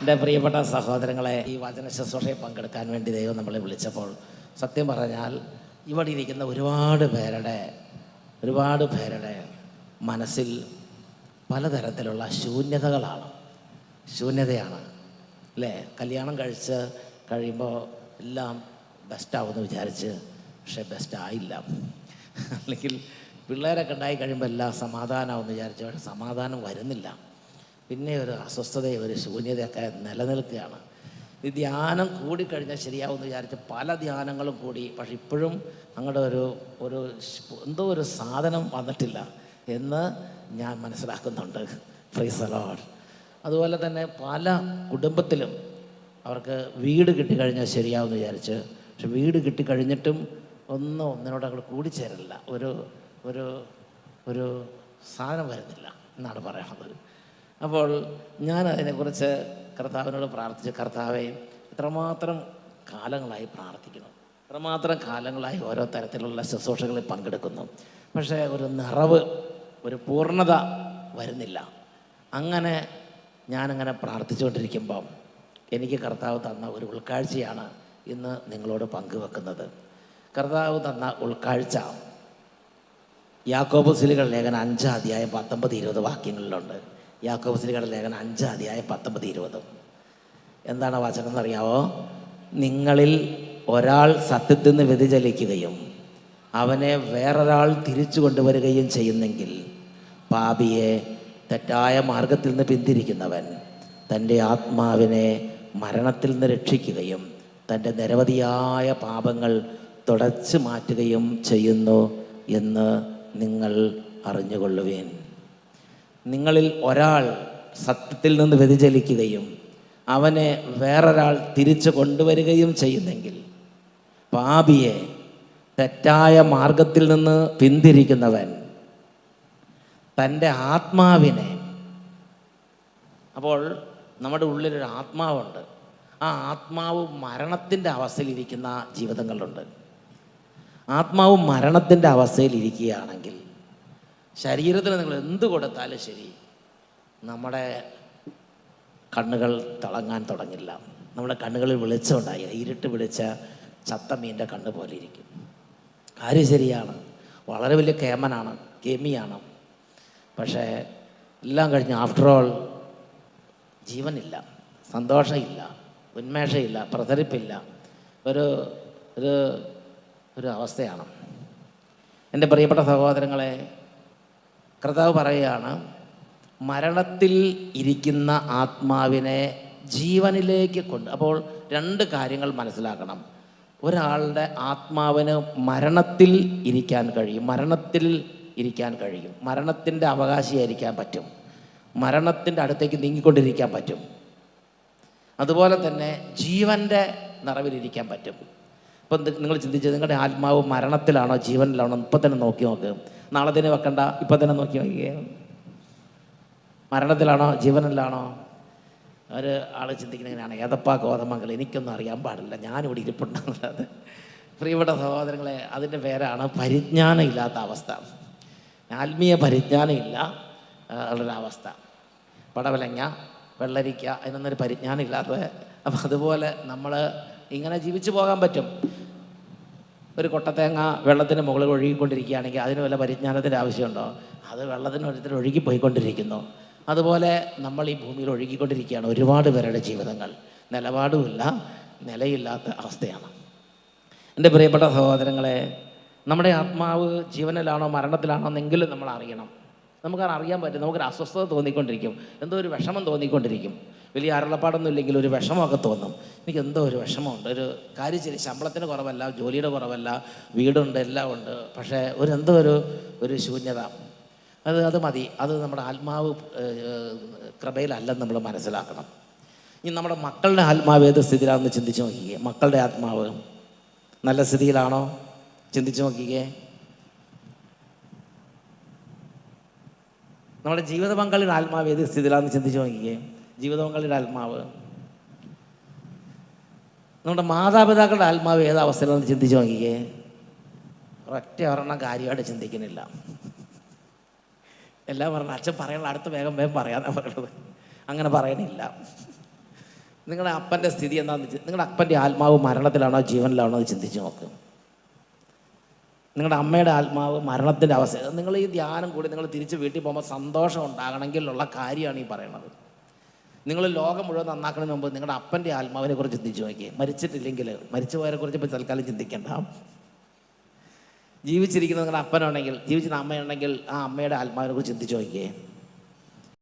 എൻ്റെ പ്രിയപ്പെട്ട സഹോദരങ്ങളെ, ഈ വചന ശുശ്രൂഷയിൽ പങ്കെടുക്കാൻ വേണ്ടി ദൈവം നമ്മളെ വിളിച്ചപ്പോൾ സത്യം പറഞ്ഞാൽ ഇവിടെ ഇരിക്കുന്ന ഒരുപാട് പേരുടെ മനസ്സിൽ പലതരത്തിലുള്ള ശൂന്യതയാണ് അല്ലേ? കല്യാണം കഴിയുമ്പോൾ എല്ലാം ബെസ്റ്റാവുമെന്ന് വിചാരിച്ച്, പക്ഷേ ബെസ്റ്റായില്ല. അല്ലെങ്കിൽ പിള്ളേരൊക്കെ ഉണ്ടായി കഴിയുമ്പോൾ എല്ലാം സമാധാനമാവുമെന്ന് വിചാരിച്ചു, പക്ഷേ സമാധാനം വരുന്നില്ല. പിന്നെ ഒരു അസ്വസ്ഥതയും ഒരു ശൂന്യതയൊക്കെ നിലനിൽക്കുകയാണ്. ഈ ധ്യാനം കൂടിക്കഴിഞ്ഞാൽ ശരിയാവുമെന്ന് വിചാരിച്ച് പല ധ്യാനങ്ങളും കൂടി, പക്ഷെ ഇപ്പോഴും അങ്ങോട്ട് എന്തോ ഒരു സാധനം വന്നിട്ടില്ല എന്ന് ഞാൻ മനസ്സിലാക്കുന്നുണ്ട്. Praise the Lord. അതുപോലെ തന്നെ പല കുടുംബത്തിലും അവർക്ക് വീട് കിട്ടിക്കഴിഞ്ഞാൽ ശരിയാവുമെന്ന് വിചാരിച്ച്, പക്ഷെ വീട് കിട്ടിക്കഴിഞ്ഞിട്ടും ഒന്നിനോട് അങ്ങോട്ട് കൂടിച്ചേരില്ല. ഒരു സാധനം വരുന്നില്ല എന്നാണ് പറയണത്. അപ്പോൾ ഞാൻ അതിനെക്കുറിച്ച് കർത്താവിനോട് പ്രാർത്ഥിച്ചു, കർത്താവെ ഇത്രമാത്രം കാലങ്ങളായി പ്രാർത്ഥിക്കുന്നു, ഇത്രമാത്രം കാലങ്ങളായി ഓരോ തരത്തിലുള്ള ശുശ്രൂഷകളിൽ പങ്കെടുക്കുന്നു, പക്ഷേ ഒരു നിറവ്, ഒരു പൂർണ്ണത വരുന്നില്ല. അങ്ങനെ ഞാനങ്ങനെ പ്രാർത്ഥിച്ചുകൊണ്ടിരിക്കുമ്പം എനിക്ക് കർത്താവ് തന്ന ഒരു ഉൾക്കാഴ്ചയാണ് ഇന്ന് നിങ്ങളോട് പങ്കുവെക്കുന്നത്. കർത്താവ് തന്ന ഉൾക്കാഴ്ച യാക്കോബ് ശ്ലീഹയുടെ ലേഖനം 5:19-20 വാക്യങ്ങളിലുണ്ട്. യാക്കോബ് ശ്ലീഹയുടെ ലേഖനം 5:19-20. എന്താണ് വചനം എന്നറിയാവോ? നിങ്ങളിൽ ഒരാൾ സത്യത്തിൽ നിന്ന് വ്യതിചലിക്കുകയും അവനെ വേറൊരാൾ തിരിച്ചു കൊണ്ടുവരികയും ചെയ്യുന്നെങ്കിൽ പാപിയെ തെറ്റായ മാർഗത്തിൽ നിന്ന് പിന്തിരിക്കുന്നവൻ തൻ്റെ ആത്മാവിനെ മരണത്തിൽ നിന്ന് രക്ഷിക്കുകയും തൻ്റെ നിരവധിയായ പാപങ്ങൾ തുടച്ചു മാറ്റുകയും ചെയ്യുന്നു എന്ന് നിങ്ങൾ അറിഞ്ഞുകൊള്ളുവേൻ. നിങ്ങളിൽ ഒരാൾ സത്യത്തിൽ നിന്ന് വ്യതിചലിക്കുകയും അവനെ വേറൊരാൾ തിരിച്ചു കൊണ്ടുവരികയും ചെയ്യുന്നെങ്കിൽ പാപിയെ തെറ്റായ മാർഗത്തിൽ നിന്ന് പിന്തിരിക്കുന്നവൻ തൻ്റെ ആത്മാവിനെ, അപ്പോൾ നമ്മുടെ ഉള്ളിലൊരു ആത്മാവുണ്ട്, ആ ആത്മാവ് മരണത്തിൻ്റെ അവസ്ഥയിലിരിക്കുന്ന ജീവിതങ്ങളുണ്ട്. ആത്മാവ് മരണത്തിൻ്റെ അവസ്ഥയിലിരിക്കുകയാണെങ്കിൽ ശരീരത്തിന് നിങ്ങൾ എന്ത് കൊടുത്താലും ശരി, നമ്മുടെ കണ്ണുകൾ തിളങ്ങാൻ തുടങ്ങില്ല. നമ്മുടെ കണ്ണുകളിൽ വെളിച്ചമുണ്ടായി, ഇരുട്ട് പിടിച്ച ചത്ത മീൻ്റെ കണ്ണ് പോലെ ഇരിക്കും. കാര്യം ശരിയാണ്, വളരെ വലിയ കേമിയാണ്. പക്ഷേ എല്ലാം കഴിഞ്ഞ് ആഫ്റ്റർ ഓൾ ജീവനില്ല, സന്തോഷമില്ല, ഉന്മേഷമില്ല, പ്രസരിപ്പില്ല, ഒരു ഒരു ഒരു അവസ്ഥയാണ്. എൻ്റെ പ്രിയപ്പെട്ട സഹോദരങ്ങളെ, കർത്താവ് പറയുകയാണ്, മരണത്തിൽ ഇരിക്കുന്ന ആത്മാവിനെ ജീവനിലേക്ക് അപ്പോൾ രണ്ട് കാര്യങ്ങൾ മനസ്സിലാക്കണം. ഒരാളുടെ ആത്മാവിന് മരണത്തിൽ ഇരിക്കാൻ കഴിയും, മരണത്തിൻ്റെ അവകാശിയായിരിക്കാൻ പറ്റും, മരണത്തിൻ്റെ അടുത്തേക്ക് നീങ്ങിക്കൊണ്ടിരിക്കാൻ പറ്റും. അതുപോലെ തന്നെ ജീവൻ്റെ നിറവിലിരിക്കാൻ പറ്റും. ഇപ്പം നിങ്ങൾ ചിന്തിച്ചത്, നിങ്ങളുടെ ആത്മാവ് മരണത്തിലാണോ ജീവനിലാണോ? ഇപ്പം തന്നെ നോക്കി നോക്ക്. നാളെ തന്നെ വെക്കണ്ട, ഇപ്പം തന്നെ നോക്കി നോക്കിയേ. മരണത്തിലാണോ ജീവനിലാണോ? ഒരു ആൾ ചിന്തിക്കുന്നതിനാണ്, ഏതപ്പാ കോതമംഗൾ, എനിക്കൊന്നും അറിയാൻ പാടില്ല, ഞാനിവിടെ ഇരിപ്പുണ്ടെന്നുള്ളത്. പ്രിയപ്പെട്ട സഹോദരങ്ങളെ, അതിൻ്റെ പേരാണ് പരിജ്ഞാനം ഇല്ലാത്ത അവസ്ഥ, ആത്മീയ പരിജ്ഞാനം ഇല്ല ഉള്ളൊരവസ്ഥ. പടവലങ്ങ, വെള്ളരിക്ക, അതിനൊന്നൊരു പരിജ്ഞാനം ഇല്ലാത്തത്. അപ്പം അതുപോലെ നമ്മൾ ഇങ്ങനെ ജീവിച്ചു പോകാൻ പറ്റും. ഒരു കൊട്ടത്തേങ്ങ വെള്ളത്തിന് മുകളിൽ ഒഴുകിക്കൊണ്ടിരിക്കുകയാണെങ്കിൽ അതിന് വല്ല പരിജ്ഞാനത്തിൻ്റെ ആവശ്യമുണ്ടോ? അത് വെള്ളത്തിന് ഒരിടത്തിൽ ഒഴുകിപ്പോയിക്കൊണ്ടിരിക്കുന്നു. അതുപോലെ നമ്മൾ ഈ ഭൂമിയിൽ ഒഴുകിക്കൊണ്ടിരിക്കുകയാണ്. ഒരുപാട് പേരുടെ ജീവിതങ്ങൾ നിലപാടുമില്ല, നിലയില്ലാത്ത അവസ്ഥയാണ്. എൻ്റെ പ്രിയപ്പെട്ട സഹോദരങ്ങളെ, നമ്മുടെ ആത്മാവ് ജീവനിലാണോ മരണത്തിലാണോ എന്നെങ്കിലും നമ്മൾ അറിയണം. നമുക്കത് അറിയാൻ പറ്റും. നമുക്കൊരു അസ്വസ്ഥത തോന്നിക്കൊണ്ടിരിക്കും, എന്തോ ഒരു വിഷമം തോന്നിക്കൊണ്ടിരിക്കും. വലിയ അരുളപ്പാടൊന്നും ഇല്ലെങ്കിൽ ഒരു വിഷമമൊക്കെ തോന്നും. എനിക്ക് എന്തോ ഒരു വിഷമമുണ്ട്, ഒരു കാര്യം ശരി, ശമ്പളത്തിന് കുറവല്ല, ജോലിയുടെ കുറവല്ല, വീടുണ്ട്, എല്ലാം ഉണ്ട്, പക്ഷേ എന്തോ ഒരു ശൂന്യത. അത് മതി. അത് നമ്മുടെ ആത്മാവ് കൃപയിലല്ലെന്ന് നമ്മൾ മനസ്സിലാക്കണം. ഇനി നമ്മുടെ മക്കളുടെ ആത്മാവ് ഏത് സ്ഥിതിയിലാണെന്ന് ചിന്തിച്ച് നോക്കിക്കേ. മക്കളുടെ ആത്മാവ് നല്ല സ്ഥിതിയിലാണോ? ചിന്തിച്ച് നോക്കിക്കേ. നമ്മുടെ ജീവിത പങ്കാളിയുടെ ആത്മാവ് ഏത് സ്ഥിതിയിലാണെന്ന് ചിന്തിച്ച് നോക്കിക്കേ. ജീവിത പങ്കാളിയുടെ ആത്മാവ്, നമ്മുടെ മാതാപിതാക്കളുടെ ആത്മാവ് ഏത് അവസ്ഥയിലാണെന്ന് ചിന്തിച്ച് നോക്കിക്കേ. ഒറ്റ ഒരെണ്ണം കാര്യമായിട്ട് ചിന്തിക്കുന്നില്ല. എല്ലാം പറഞ്ഞ അച്ഛൻ പറയാനുള്ള അടുത്ത് വേഗം പറയാനാണ് പറയുന്നത്. അങ്ങനെ പറയണില്ല. നിങ്ങളുടെ അപ്പൻ്റെ സ്ഥിതി എന്താണെന്ന് നിങ്ങളുടെ അപ്പൻ്റെ ആത്മാവ് മരണത്തിലാണോ ജീവനിലാണോ എന്ന് ചിന്തിച്ച് നോക്ക്. നിങ്ങളുടെ അമ്മയുടെ ആത്മാവ് മരണത്തിൻ്റെ അവസ്ഥ. നിങ്ങൾ ഈ ധ്യാനം കൂടി നിങ്ങൾ തിരിച്ച് വീട്ടിൽ പോകുമ്പോൾ സന്തോഷം ഉണ്ടാകണമെങ്കിലുള്ള കാര്യമാണ് ഈ പറയുന്നത്. നിങ്ങൾ ലോകം മുഴുവൻ നന്നാക്കുന്നതിന് മുമ്പ് നിങ്ങളുടെ അപ്പൻ്റെ ആത്മാവിനെ കുറിച്ച് ചിന്തിച്ച് നോക്കിയേ. മരിച്ചിട്ടില്ലെങ്കിൽ മരിച്ചുപോയവരെ കുറിച്ച് ഇപ്പോൾ തൽക്കാലം ചിന്തിക്കേണ്ട. ജീവിച്ചിരിക്കുന്ന നിങ്ങളുടെ അപ്പനുണ്ടെങ്കിൽ, ജീവിച്ചിരുന്ന അമ്മയുണ്ടെങ്കിൽ ആ അമ്മയുടെ ആത്മാവിനെ കുറിച്ച് ചിന്തിച്ച് നോക്കിയേ.